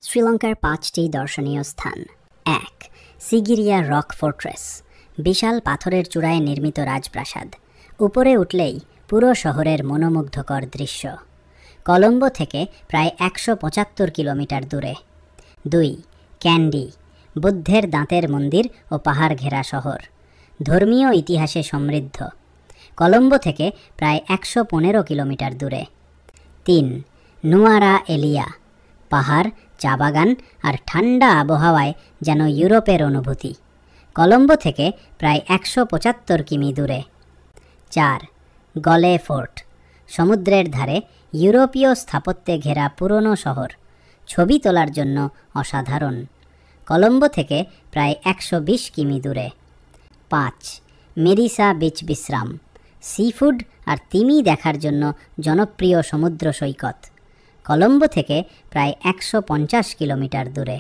শ্রীলঙ্কার ৫টি দর্শনীয় স্থান। ১. সিগিরিয়া রক ফোর্ট্রেস, বিশাল পাথরের চূড়ায় নির্মিত রাজপ্রাসাদ। উপরে উঠলেই পুরো শহরের মনোমুগ্ধকর দৃশ্য। কলম্বো থেকে প্রায় ১৭৫ কিলোমিটার দূরে। ২. ক্যান্ডি, বুদ্ধের দাঁতের মন্দির ও পাহাড় ঘেরা শহর, ধর্মীয় ইতিহাসে সমৃদ্ধ। কলম্বো থেকে প্রায় ১১৫ কিলোমিটার দূরে। ৩. নুয়ারা এলিয়া, পাহাড়, চা বাগান আর ঠান্ডা আবহাওয়ায় যেন ইউরোপের অনুভূতি। কলম্বো থেকে প্রায় ১৭৫ কিমি দূরে। ৪. গলে ফোর্ট, সমুদ্রের ধারে ইউরোপীয় স্থাপত্যে ঘেরা পুরনো শহর, ছবি তোলার জন্য অসাধারণ। কলম্বো থেকে প্রায় ১২০ কিমি দূরে। ৫. মেরিসা বিচ বিশ্রাম, সি ফুড আর তিমি দেখার জন্য জনপ্রিয় সমুদ্র সৈকত। কলম্বো থেকে প্রায় ১৫০ কিলোমিটার দূরে।